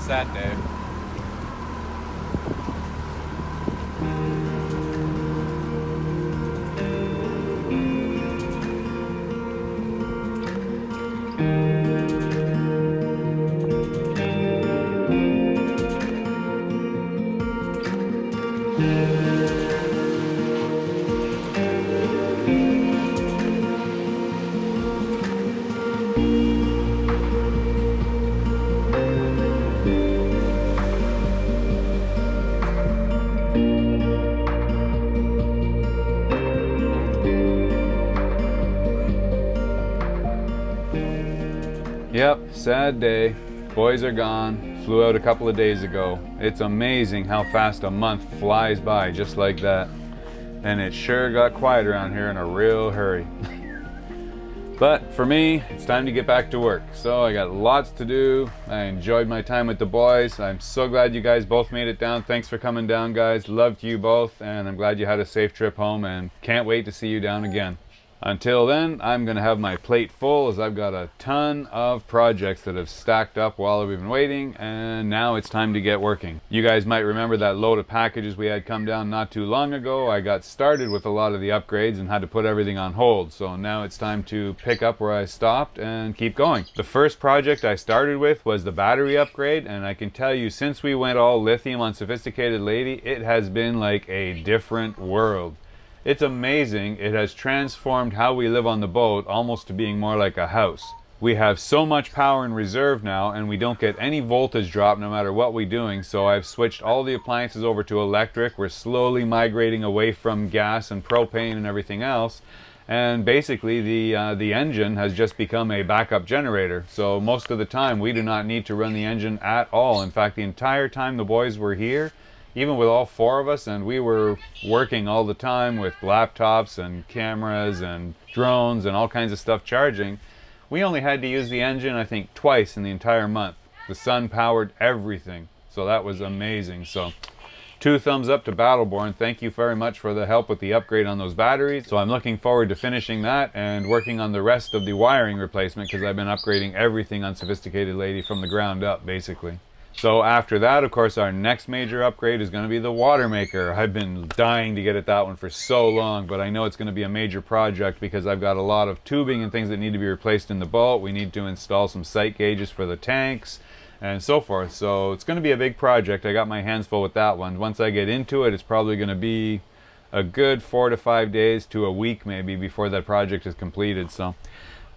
sad day. Yep, sad day. Boys are gone. Flew out a couple of days ago. It's amazing how fast a month flies by just like that. And it sure got quiet around here in a real hurry. But for me, it's time to get back to work. So I got lots to do. I enjoyed my time with the boys. I'm so glad you guys both made it down. Thanks for coming down, guys. Love to you both, and I'm glad you had a safe trip home and can't wait to see you down again. Until then, I'm going to have my plate full as I've got a ton of projects that have stacked up while we've been waiting, and now it's time to get working. You guys might remember that load of packages we had come down not too long ago. I got started with a lot of the upgrades and had to put everything on hold, so now it's time to pick up where I stopped and keep going. The first project I started with was the battery upgrade, and I can tell you, since we went all lithium on Sophisticated Lady, it has been like a different world. It's amazing. It has transformed how we live on the boat almost to being more like a house. We have so much power in reserve now, and we don't get any voltage drop no matter what we're doing, so I've switched all the appliances over to electric. We're slowly migrating away from gas and propane and everything else, and basically the engine has just become a backup generator. So most of the time we do not need to run the engine at all. In fact, the entire time the boys were here, even with all four of us, and we were working all the time with laptops and cameras and drones and all kinds of stuff charging, we only had to use the engine, I think, twice in the entire month. The sun powered everything, so that was amazing. So 2 thumbs up to Battleborn. Thank you very much for the help with the upgrade on those batteries. So I'm looking forward to finishing that and working on the rest of the wiring replacement, because I've been upgrading everything on Sophisticated Lady from the ground up, basically. So after that, of course, our next major upgrade is going to be the Watermaker. I've been dying to get at that one for so long, but I know it's going to be a major project because I've got a lot of tubing and things that need to be replaced in the boat. We need to install some sight gauges for the tanks and so forth. So it's going to be a big project. I got my hands full with that one. Once I get into it, it's probably going to be a good 4 to 5 days to a week maybe before that project is completed. So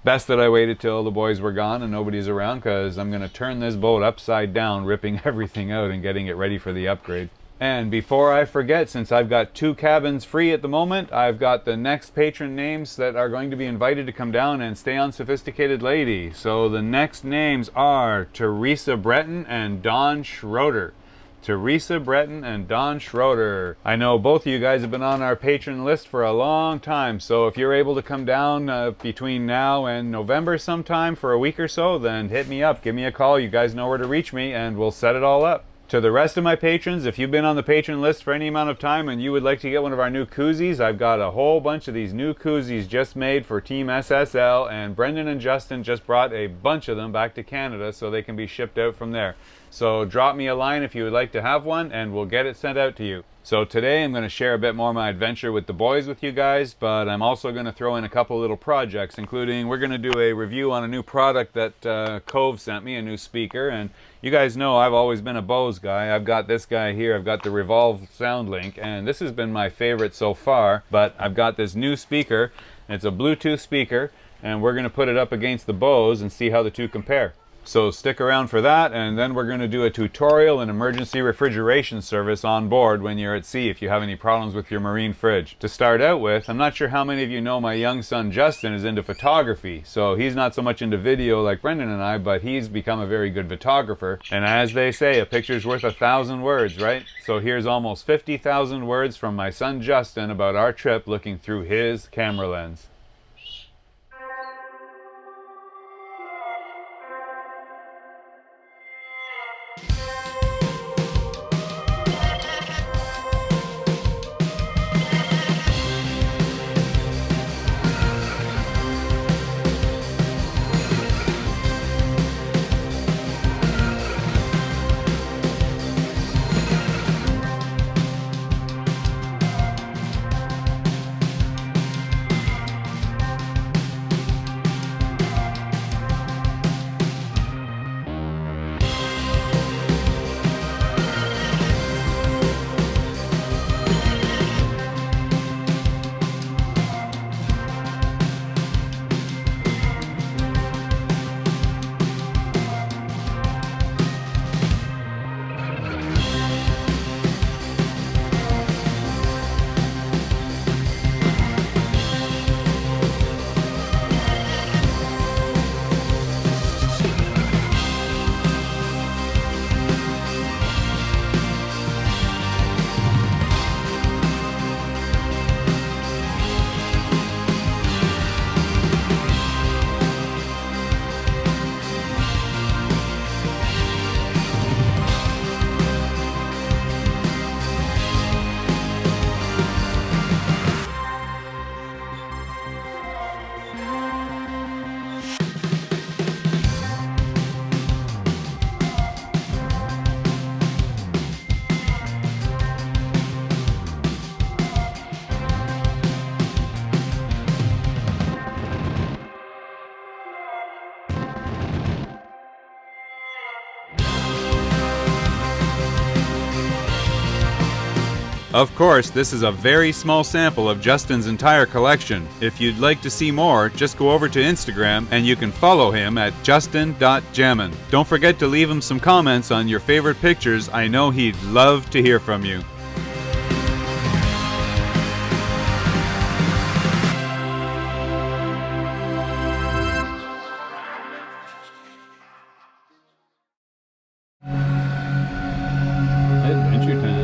best that I waited till the boys were gone and nobody's around, because I'm going to turn this boat upside down, ripping everything out and getting it ready for the upgrade. And before I forget, since I've got 2 cabins free at the moment, I've got the next patron names that are going to be invited to come down and stay on Sophisticated Lady. So the next names are Teresa Breton and Don Schroeder. Teresa Breton and Don Schroeder. I know both of you guys have been on our patron list for a long time, so if you're able to come down between now and November sometime for a week or so, then hit me up, give me a call. You guys know where to reach me, and we'll set it all up. To the rest of my patrons, if you've been on the patron list for any amount of time and you would like to get one of our new koozies, I've got a whole bunch of these new koozies just made for Team SSL, and Brenden and Justin just brought a bunch of them back to Canada so they can be shipped out from there. So drop me a line if you would like to have one, and we'll get it sent out to you. So today I'm going to share a bit more of my adventure with the boys with you guys, but I'm also going to throw in a couple little projects, including we're going to do a review on a new product that KOVE sent me, a new speaker. And you guys know I've always been a Bose guy. I've got this guy here. I've got the Revolve SoundLink, and this has been my favorite so far. But I've got this new speaker. It's a Bluetooth speaker, and we're going to put it up against the Bose and see how the two compare. So stick around for that, and then we're going to do a tutorial and emergency refrigeration service on board when you're at sea if you have any problems with your marine fridge. To start out with, I'm not sure how many of you know my young son Justin is into photography, so he's not so much into video like Brenden and I, but he's become a very good photographer. And as they say, a picture's worth 1,000 words, right? So here's almost 50,000 words from my son Justin about our trip looking through his camera lens. Of course, this is a very small sample of Justin's entire collection. If you'd like to see more, just go over to Instagram and you can follow him at justin.jammin. Don't forget to leave him some comments on your favorite pictures. I know he'd love to hear from you. Adventure time.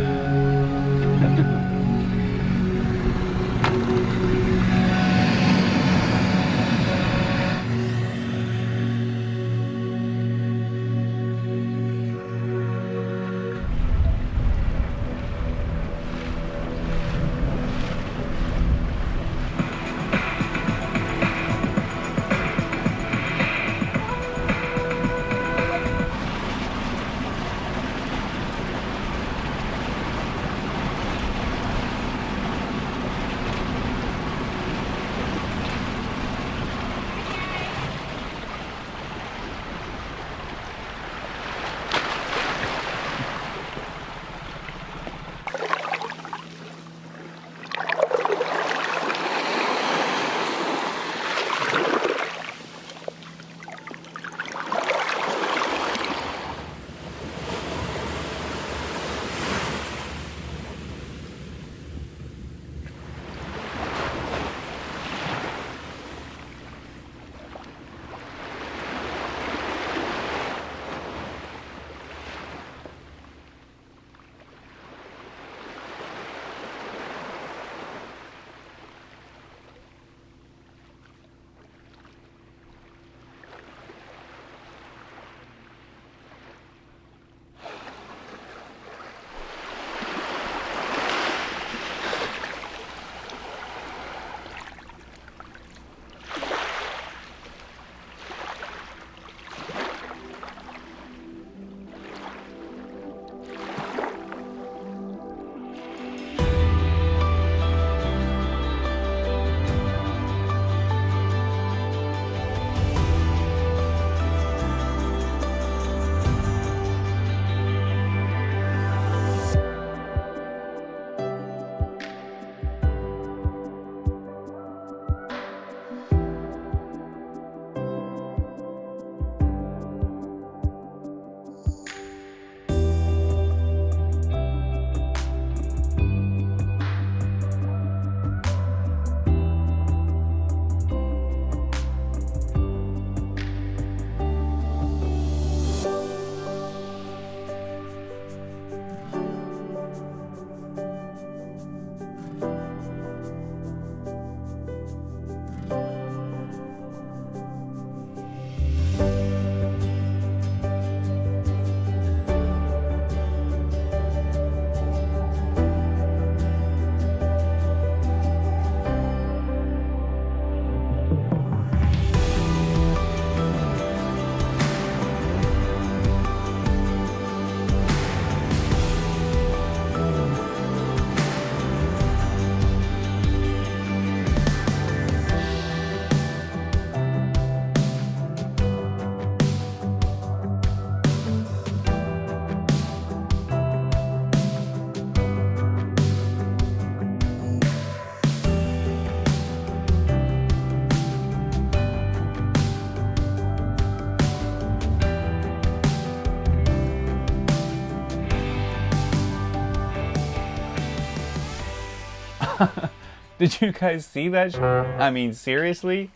Did you guys see that? I mean, seriously?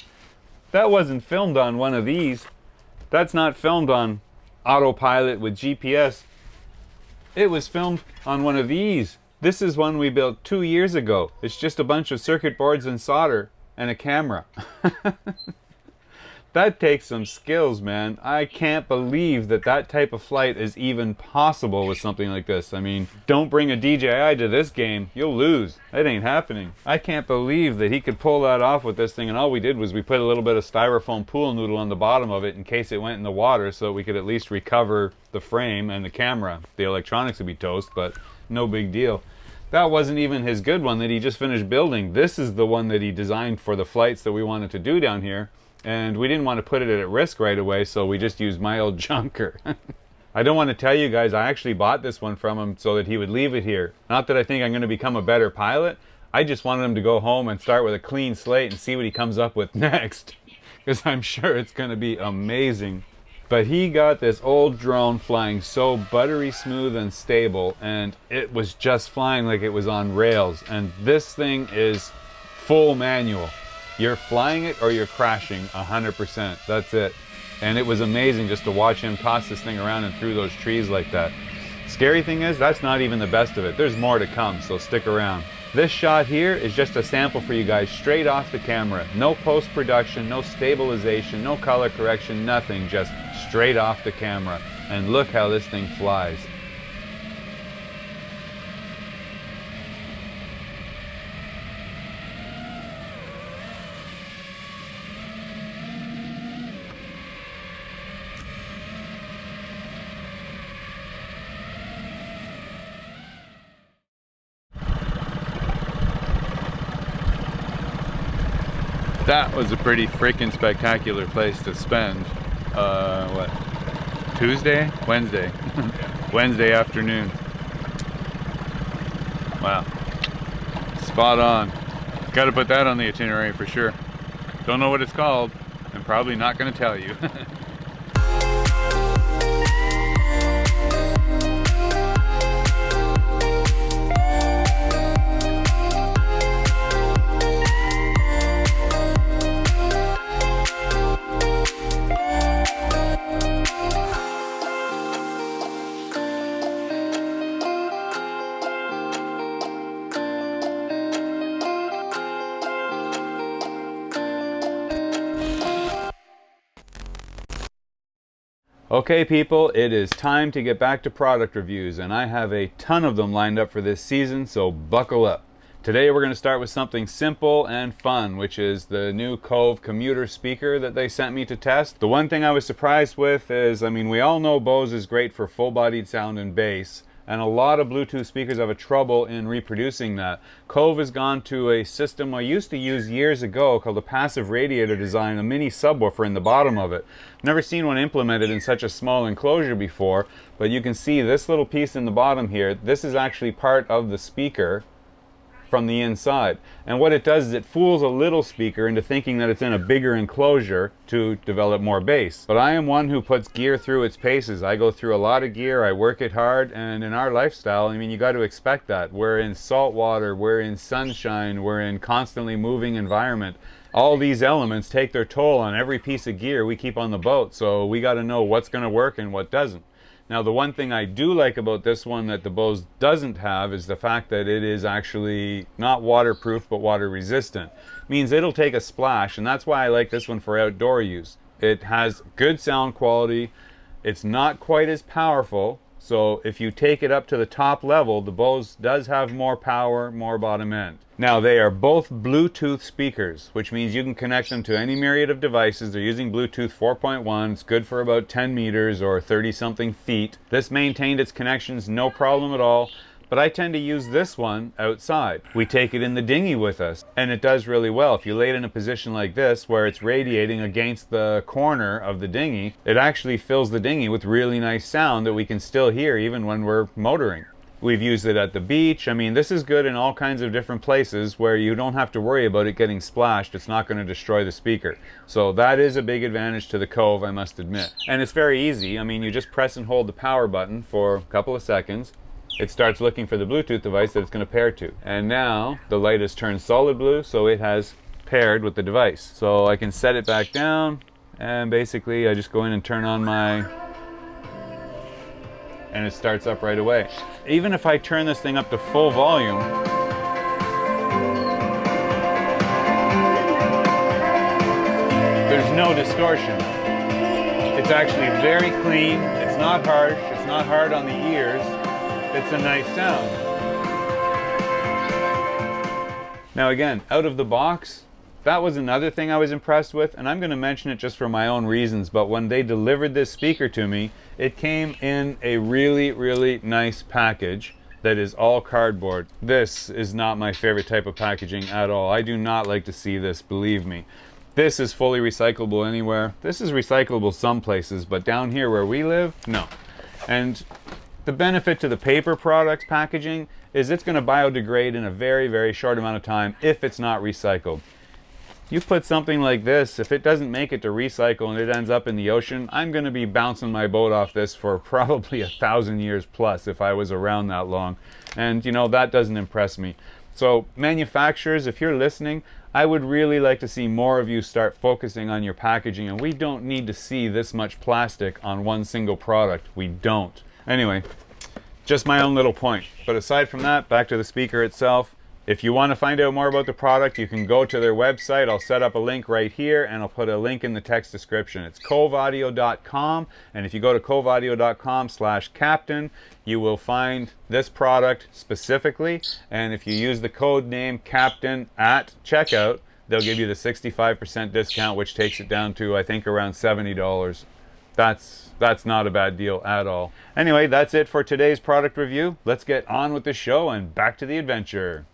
That wasn't filmed on one of these. That's not filmed on autopilot with GPS. It was filmed on one of these. This is one we built 2 years ago. It's just a bunch of circuit boards and solder and a camera. That takes some skills, man. I can't believe that that type of flight is even possible with something like this. I mean, don't bring a DJI to this game. You'll lose. It ain't happening. I can't believe that he could pull that off with this thing, and all we did was we put a little bit of styrofoam pool noodle on the bottom of it in case it went in the water so we could at least recover the frame and the camera. The electronics would be toast, but no big deal. That wasn't even his good one that he just finished building. This is the one that he designed for the flights that we wanted to do down here. And we didn't want to put it at risk right away, so we just used my old junker. I don't want to tell you guys, I actually bought this one from him so that he would leave it here. Not that I think I'm going to become a better pilot. I just wanted him to go home and start with a clean slate and see what he comes up with next. Because I'm sure it's going to be amazing. But he got this old drone flying so buttery smooth and stable, and it was just flying like it was on rails. And this thing is full manual. You're flying it or you're crashing 100%. That's it. And it was amazing just to watch him toss this thing around and through those trees like that. Scary thing is, that's not even the best of it. There's more to come, so stick around. This shot here is just a sample for you guys straight off the camera. No post-production, no stabilization, no color correction, nothing. Just straight off the camera. And look how this thing flies. That was a pretty freaking spectacular place to spend, what, Tuesday? Wednesday. Wednesday afternoon. Wow. Spot on. Got to put that on the itinerary for sure. Don't know what it's called. I'm probably not going to tell you. Okay people, it is time to get back to product reviews, and I have a ton of them lined up for this season, so buckle up. Today we're going to start with something simple and fun, which is the new KOVE Commuter speaker that they sent me to test. The one thing I was surprised with is, I mean, we all know Bose is great for full-bodied sound and bass, and a lot of Bluetooth speakers have a trouble in reproducing that. KOVE has gone to a system I used to use years ago called a passive radiator design, a mini subwoofer in the bottom of it. Never seen one implemented in such a small enclosure before, but you can see this little piece in the bottom here. This is actually part of the speaker from the inside, and what it does is it fools a little speaker into thinking that it's in a bigger enclosure to develop more bass. But I am one who puts gear through its paces. I go through a lot of gear, I work it hard, and in our lifestyle, I mean, you got to expect that. We're in salt water, we're in sunshine, we're in constantly moving environment. All these elements take their toll on every piece of gear we keep on the boat, so we got to know what's going to work and what doesn't. Now, the one thing I do like about this one that the Bose doesn't have is the fact that it is actually not waterproof but water resistant. Means it'll take a splash, and that's why I like this one for outdoor use. It has good sound quality. It's not quite as powerful, so if you take it up to the top level, the Bose does have more power, more bottom end. Now, they are both Bluetooth speakers, which means you can connect them to any myriad of devices. They're using Bluetooth 4.1. It's good for about 10 meters or 30-something feet. This maintained its connections, no problem at all. But I tend to use this one outside. We take it in the dinghy with us, and it does really well. If you lay it in a position like this, where it's radiating against the corner of the dinghy, it actually fills the dinghy with really nice sound that we can still hear even when we're motoring. We've used it at the beach. I mean, this is good in all kinds of different places where you don't have to worry about it getting splashed. It's not going to destroy the speaker. So that is a big advantage to the KOVE, I must admit. And it's very easy. I mean, you just press and hold the power button for a couple of seconds, it starts looking for the Bluetooth device that it's going to pair to. And now the light has turned solid blue, so it has paired with the device. So I can set it back down, and basically I just go in and turn on my, and it starts up right away. Even if I turn this thing up to full volume, there's no distortion. It's actually very clean, it's not harsh, it's not hard on the ears, it's a nice sound. Now again, out of the box, that was another thing I was impressed with, and I'm going to mention it just for my own reasons, but when they delivered this speaker to me, it came in a really, really nice package that is all cardboard. This is not my favorite type of packaging at all. I do not like to see this, believe me. This is fully recyclable anywhere. This is recyclable some places, but down here where we live, no. And the benefit to the paper products packaging is it's going to biodegrade in a very, very short amount of time if it's not recycled. You put something like this, if it doesn't make it to recycle and it ends up in the ocean, I'm going to be bouncing my boat off this for probably 1,000 years plus if I was around that long. And you know, that doesn't impress me. So manufacturers, if you're listening, I would really like to see more of you start focusing on your packaging, and we don't need to see this much plastic on one single product. We don't. Anyway, just my own little point. But aside from that, back to the speaker itself. If you want to find out more about the product, you can go to their website. I'll set up a link right here, and I'll put a link in the text description. It's koveaudio.com, and if you go to koveaudio.com/captain, you will find this product specifically, and if you use the code name CAPTAIN at checkout, they'll give you the 65% discount, which takes it down to, I think, around $70. That's not a bad deal at all. Anyway, that's it for today's product review. Let's get on with the show and back to the adventure.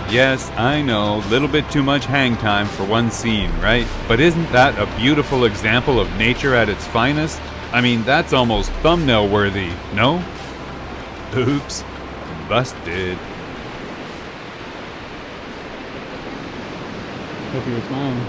Yes, I know, little bit too much hang time for one scene, right? But isn't that a beautiful example of nature at its finest? I mean, that's almost thumbnail worthy, no? Oops, busted. Hope you were smiling.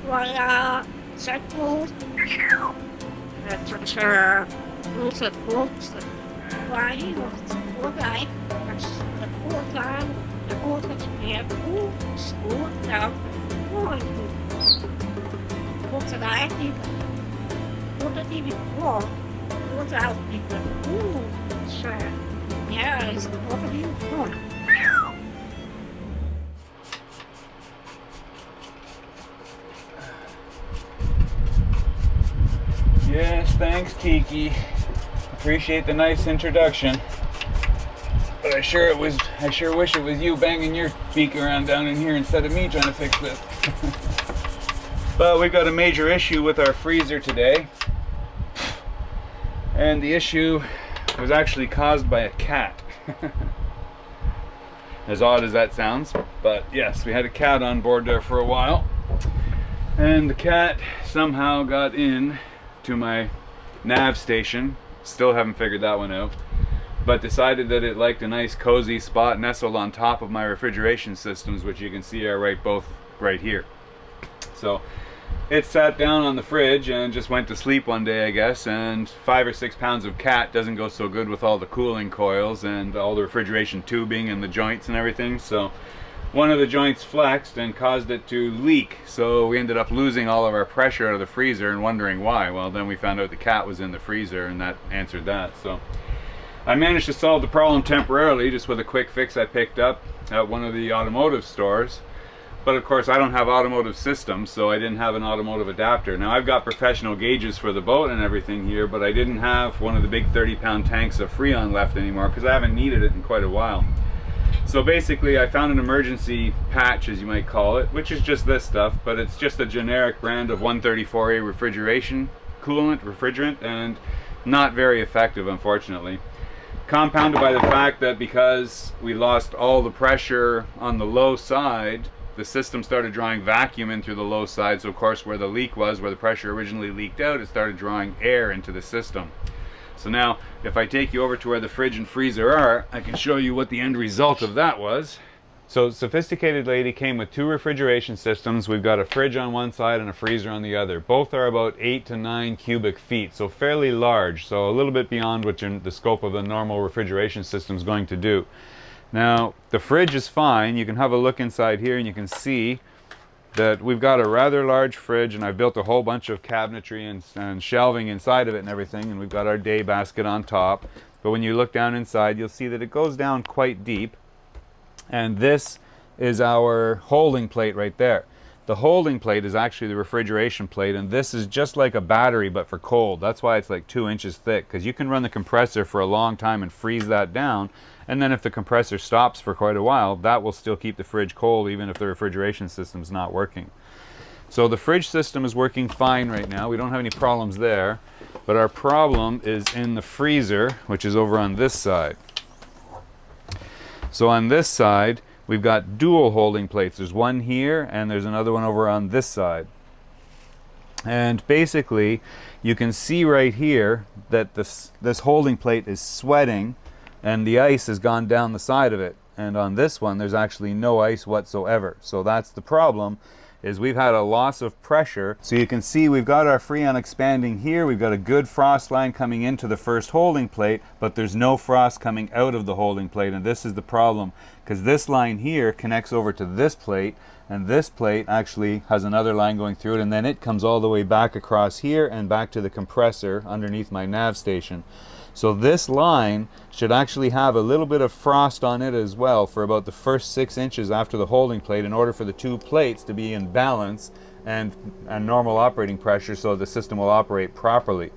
Voilà, ça coûte. C'est cool. Why was the poor guy? The poor guy, the poor guy, school now. What's the guy? What did he before? What's out people? Ooh, sure. Yeah, it's the poor guy. Yes, thanks, Tiki. Appreciate the nice introduction. But I sure wish it was you banging your beak around down in here instead of me trying to fix this. But we got a major issue with our freezer today. And the issue was actually caused by a cat. As odd as that sounds, but yes, we had a cat on board there for a while. And the cat somehow got in to my nav station. Still haven't figured that one out, but decided that it liked a nice cozy spot nestled on top of my refrigeration systems, which you can see are both right here. So it sat down on the fridge and just went to sleep one day, I guess, and 5 or 6 pounds of cat doesn't go so good with all the cooling coils and all the refrigeration tubing and the joints and everything. So one of the joints flexed and caused it to leak, so we ended up losing all of our pressure out of the freezer and wondering why. Well, then we found out the cat was in the freezer, and that answered that. So I managed to solve the problem temporarily just with a quick fix I picked up at one of the automotive stores. But of course I don't have automotive systems, so I didn't have an automotive adapter. Now I've got professional gauges for the boat and everything here, but I didn't have one of the big 30-pound tanks of Freon left anymore because I haven't needed it in quite a while. So basically I found an emergency patch, as you might call it, which is just this stuff, but it's just a generic brand of 134A refrigeration refrigerant, and not very effective, unfortunately. Compounded by the fact that because we lost all the pressure on the low side, the system started drawing vacuum in through the low side, so of course where the leak was, where the pressure originally leaked out, it started drawing air into the system. So now, if I take you over to where the fridge and freezer are, I can show you what the end result of that was. So Sophisticated Lady came with 2 refrigeration systems. We've got a fridge on one side and a freezer on the other. Both are about 8 to 9 cubic feet, so fairly large, so a little bit beyond what the scope of the normal refrigeration system is going to do. Now, the fridge is fine. You can have a look inside here and you can see that we've got a rather large fridge, and I've built a whole bunch of cabinetry and shelving inside of it and everything, and we've got our day basket on top. But when you look down inside, you'll see that it goes down quite deep, and this is our holding plate right there. The holding plate is actually the refrigeration plate, and this is just like a battery but for cold. That's why it's like 2 inches thick, because you can run the compressor for a long time and freeze that down, and then if the compressor stops for quite a while, that will still keep the fridge cold even if the refrigeration system's not working. So the fridge system is working fine right now. We don't have any problems there, but our problem is in the freezer, which is over on this side. So on this side, we've got dual holding plates. There's one here and there's another one over on this side. And basically, you can see right here that this holding plate is sweating, and the ice has gone down the side of it. And on this one, there's actually no ice whatsoever. So that's the problem, is we've had a loss of pressure. So you can see we've got our Freon expanding here. We've got a good frost line coming into the first holding plate, but there's no frost coming out of the holding plate. And this is the problem, because this line here connects over to this plate, and this plate actually has another line going through it, and then it comes all the way back across here and back to the compressor underneath my nav station. So this line should actually have a little bit of frost on it as well for about the first 6 inches after the holding plate, in order for the 2 plates to be in balance and a normal operating pressure so the system will operate properly.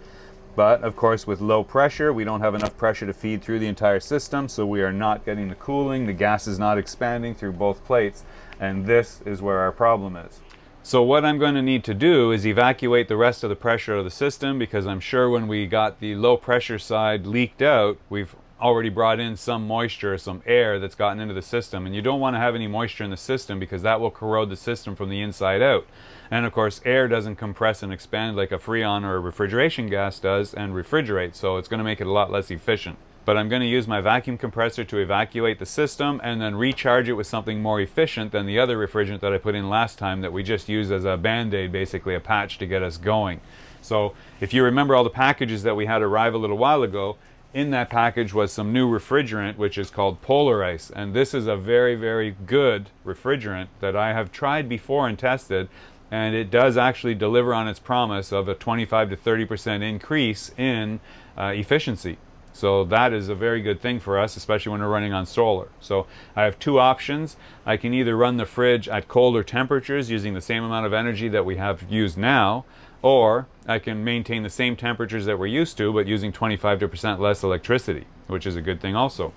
But of course, with low pressure, we don't have enough pressure to feed through the entire system, so we are not getting the cooling, the gas is not expanding through both plates, and this is where our problem is. So what I'm going to need to do is evacuate the rest of the pressure of the system, because I'm sure when we got the low pressure side leaked out, we've already brought in some moisture, some air that's gotten into the system, and you don't want to have any moisture in the system because that will corrode the system from the inside out. And of course, air doesn't compress and expand like a Freon or a refrigeration gas does and refrigerate, so it's going to make it a lot less efficient. But I'm going to use my vacuum compressor to evacuate the system and then recharge it with something more efficient than the other refrigerant that I put in last time that we just used as a band-aid, basically a patch to get us going. So if you remember all the packages that we had arrive a little while ago, in that package was some new refrigerant, which is called Polar Ice, and this is a very, very good refrigerant that I have tried before and tested, and it does actually deliver on its promise of a 25 to 30% increase in efficiency. So that is a very good thing for us, especially when we're running on solar. So I have two options. I can either run the fridge at colder temperatures using the same amount of energy that we have used now, or I can maintain the same temperatures that we're used to, but using 25% less electricity, which is a good thing also.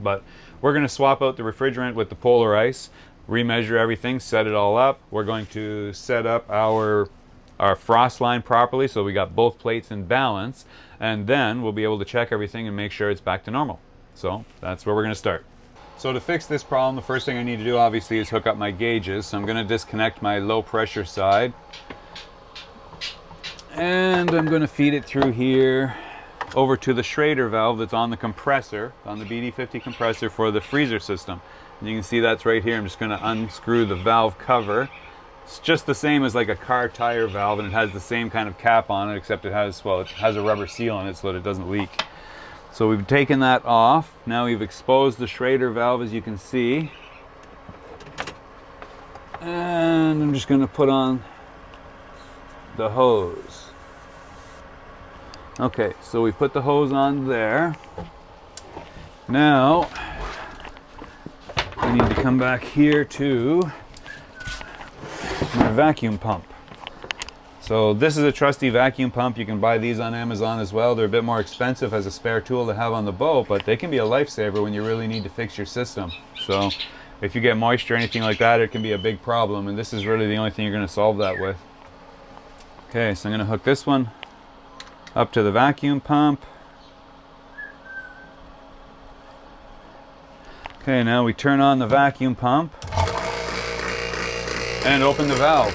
But we're going to swap out the refrigerant with the Polar Ice, remeasure everything, set it all up. We're going to set up our frost line properly so we got both plates in balance, and then we'll be able to check everything and make sure it's back to normal. So that's where we're going to start. So to fix this problem, the first thing I need to do obviously is hook up my gauges. So I'm going to disconnect my low pressure side, and I'm going to feed it through here over to the Schrader valve that's on the compressor, on the BD50 compressor for the freezer system. And you can see that's right here. I'm just going to unscrew the valve cover. It's just the same as like a car tire valve, and it has the same kind of cap on it, except it has, well, it has a rubber seal on it so that it doesn't leak. So we've taken that off. Now we've exposed the Schrader valve, as you can see. And I'm just going to put on the hose. Okay, so we've put the hose on there. Now I need to come back here to my vacuum pump. So this is a trusty vacuum pump. You can buy these on Amazon as well. They're a bit more expensive as a spare tool to have on the boat, but they can be a lifesaver when you really need to fix your system. So if you get moisture or anything like that, it can be a big problem, and this is really the only thing you're going to solve that with. Okay, so I'm going to hook this one up to the vacuum pump. Okay, now we turn on the vacuum pump and open the valve.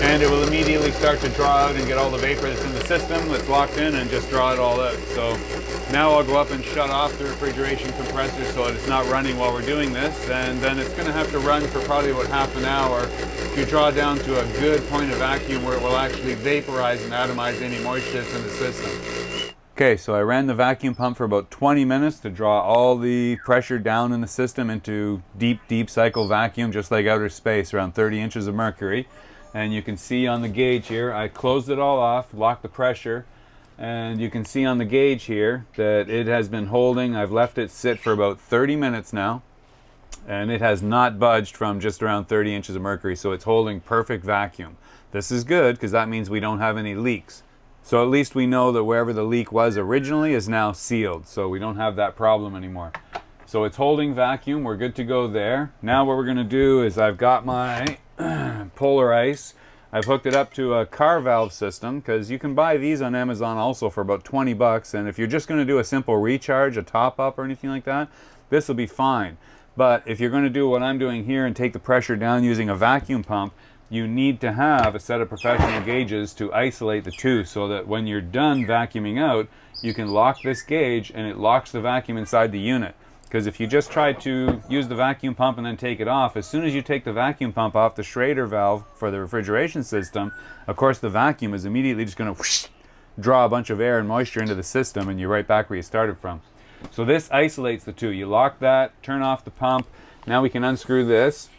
And it will immediately start to draw out and get all the vapor that's in the system that's locked in and just draw it all out. So now I'll go up and shut off the refrigeration compressor so that it's not running while we're doing this, and then it's going to have to run for probably about half an hour to draw down to a good point of vacuum where it will actually vaporize and atomize any moisture that's in the system. Okay, so I ran the vacuum pump for about 20 minutes to draw all the pressure down in the system into deep, deep cycle vacuum, just like outer space, around 30 inches of mercury. And you can see on the gauge here, I closed it all off, locked the pressure, and you can see on the gauge here that it has been holding. I've left it sit for about 30 minutes now, and it has not budged from just around 30 inches of mercury, so it's holding perfect vacuum. This is good because that means we don't have any leaks. So at least we know that wherever the leak was originally is now sealed, so we don't have that problem anymore. So it's holding vacuum, we're good to go there. Now what we're going to do is I've got my Polar Ice. I've hooked it up to a car valve system, because you can buy these on Amazon also for about 20 bucks, and if you're just going to do a simple recharge, a top up or anything like that, this will be fine. But if you're going to do what I'm doing here and take the pressure down using a vacuum pump, you need to have a set of professional gauges to isolate the two, so that when you're done vacuuming out, you can lock this gauge and it locks the vacuum inside the unit. Because if you just try to use the vacuum pump and then take it off, as soon as you take the vacuum pump off the Schrader valve for the refrigeration system, of course the vacuum is immediately just going to draw a bunch of air and moisture into the system, and you're right back where you started from. So this isolates the two. You lock that, turn off the pump. Now we can unscrew this.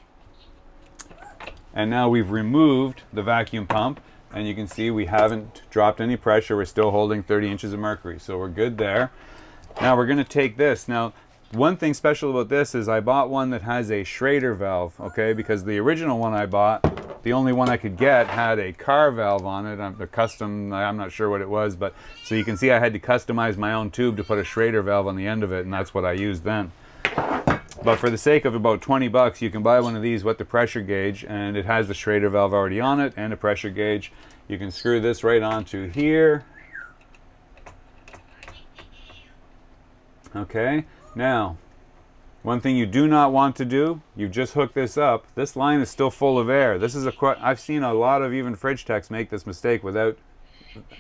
And now we've removed the vacuum pump, and you can see we haven't dropped any pressure. We're still holding 30 inches of mercury, so we're good there. Now we're going to take this. Now, one thing special about this is I bought one that has a Schrader valve, okay? Because the original one I bought, the only one I could get, had a car valve on it. A custom, I'm not sure what it was, but so you can see I had to customize my own tube to put a Schrader valve on the end of it, and that's what I used then. But for the sake of about 20 bucks, you can buy one of these with the pressure gauge, and it has the Schrader valve already on it and a pressure gauge. You can screw this right onto here. Okay, now, one thing you do not want to do, you just hook this up. This line is still full of air. This is I've seen a lot of even fridge techs make this mistake without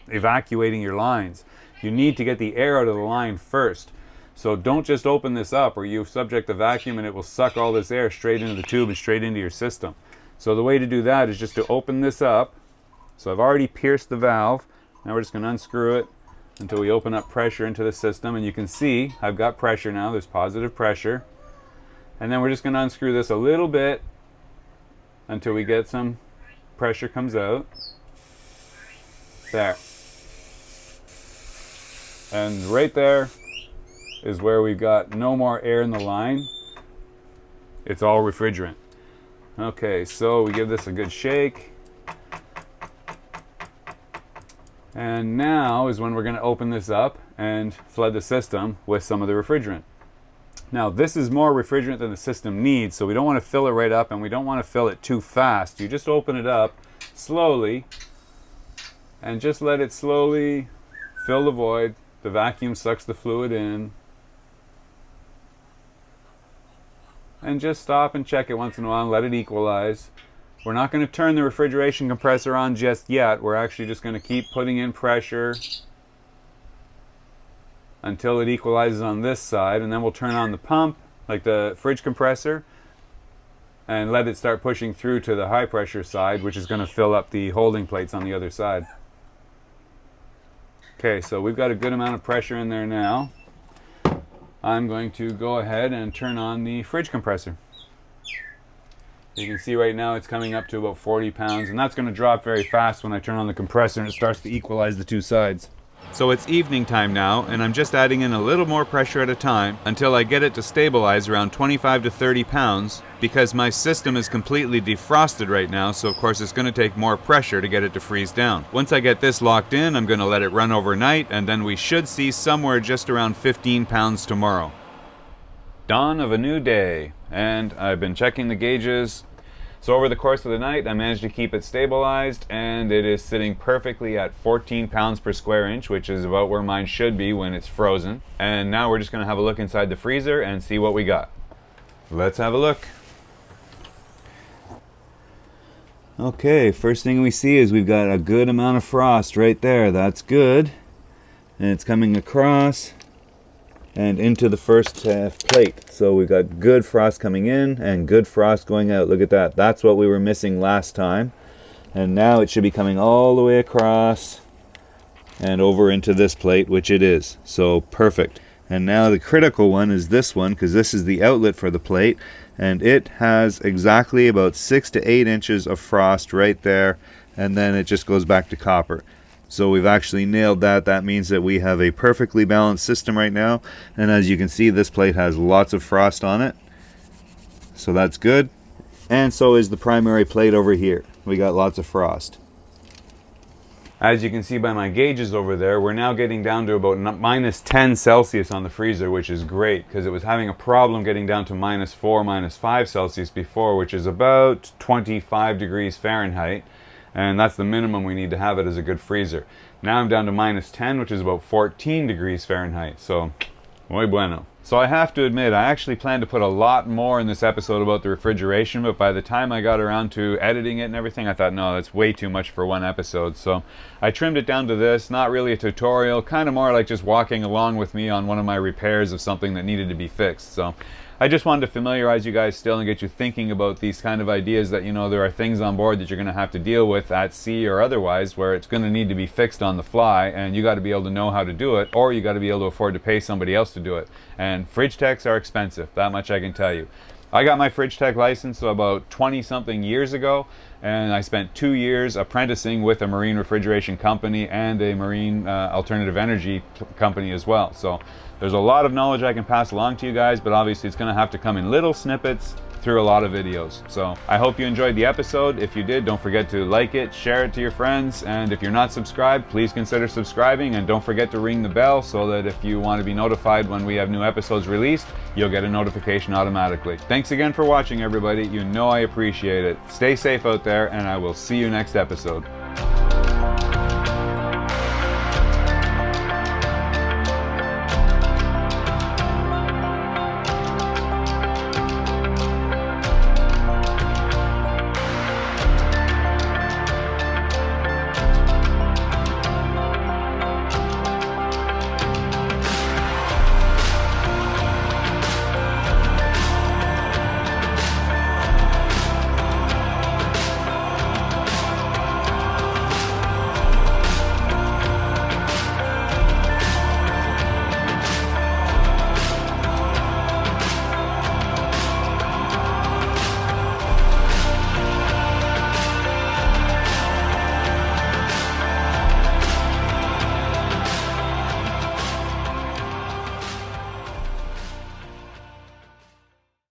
evacuating your lines. You need to get the air out of the line first. So don't just open this up, or you subject the vacuum and it will suck all this air straight into the tube and straight into your system. So the way to do that is just to open this up. So I've already pierced the valve. Now we're just going to unscrew it until we open up pressure into the system, and you can see I've got pressure now. There's positive pressure. And then we're just going to unscrew this a little bit until we get some pressure comes out. There. And right there is where we've got no more air in the line. It's all refrigerant. Okay, so we give this a good shake. And now is when we're going to open this up and flood the system with some of the refrigerant. Now, this is more refrigerant than the system needs, so we don't want to fill it right up, and we don't want to fill it too fast. You just open it up slowly and just let it slowly fill the void. The vacuum sucks the fluid in. And just stop and check it once in a while and let it equalize. We're not going to turn the refrigeration compressor on just yet. We're actually just going to keep putting in pressure until it equalizes on this side, and then we'll turn on the pump, like the fridge compressor, and let it start pushing through to the high pressure side, which is going to fill up the holding plates on the other side. Okay, so we've got a good amount of pressure in there now. I'm going to go ahead and turn on the fridge compressor. You can see right now it's coming up to about 40 pounds, and that's going to drop very fast when I turn on the compressor and it starts to equalize the two sides. So it's evening time now, and I'm just adding in a little more pressure at a time until I get it to stabilize around 25 to 30 pounds, because my system is completely defrosted right now, so of course it's going to take more pressure to get it to freeze down. Once I get this locked in, I'm going to let it run overnight, and then we should see somewhere just around 15 pounds tomorrow. Dawn of a new day, and I've been checking the gauges. So over the course of the night, I managed to keep it stabilized, and it is sitting perfectly at 14 pounds per square inch, which is about where mine should be when it's frozen. And now we're just going to have a look inside the freezer and see what we got. Let's have a look. Okay, first thing we see is we've got a good amount of frost right there. That's good. And it's coming across and into the first plate. So we've got good frost coming in and good frost going out. Look at that. That's what we were missing last time. And now it should be coming all the way across and over into this plate, which it is. So perfect. And now the critical one is this one, because this is the outlet for the plate, and it has exactly about 6 to 8 inches of frost right there, and then it just goes back to copper. So we've actually nailed that. That means that we have a perfectly balanced system right now. And as you can see, this plate has lots of frost on it. So that's good. And so is the primary plate over here. We got lots of frost. As you can see by my gauges over there, we're now getting down to about minus 10 Celsius on the freezer, which is great, because it was having a problem getting down to minus 4, minus 5 Celsius before, which is about 25 degrees Fahrenheit. And that's the minimum we need to have it as a good freezer. Now I'm down to minus 10, which is about 14 degrees Fahrenheit. So, muy bueno. So I have to admit, I actually planned to put a lot more in this episode about the refrigeration, but by the time I got around to editing it and everything, I thought, no, that's way too much for one episode. So I trimmed it down to this, not really a tutorial, kind of more like just walking along with me on one of my repairs of something that needed to be fixed. So I just wanted to familiarize you guys still and get you thinking about these kind of ideas that, you know, there are things on board that you're going to have to deal with at sea or otherwise where it's going to need to be fixed on the fly, and you got to be able to know how to do it, or you got to be able to afford to pay somebody else to do it. And fridge techs are expensive, that much I can tell you. I got my fridge tech license about 20-something years ago, and I spent 2 years apprenticing with a marine refrigeration company and a marine alternative energy company as well. So There's a lot of knowledge I can pass along to you guys, but obviously it's gonna have to come in little snippets through a lot of videos. So I hope you enjoyed the episode. If you did, don't forget to like it, share it to your friends, and if you're not subscribed, please consider subscribing, and don't forget to ring the bell so that if you want to be notified when we have new episodes released, you'll get a notification automatically. Thanks again for watching, everybody. You know I appreciate it. Stay safe out there, and I will see you next episode.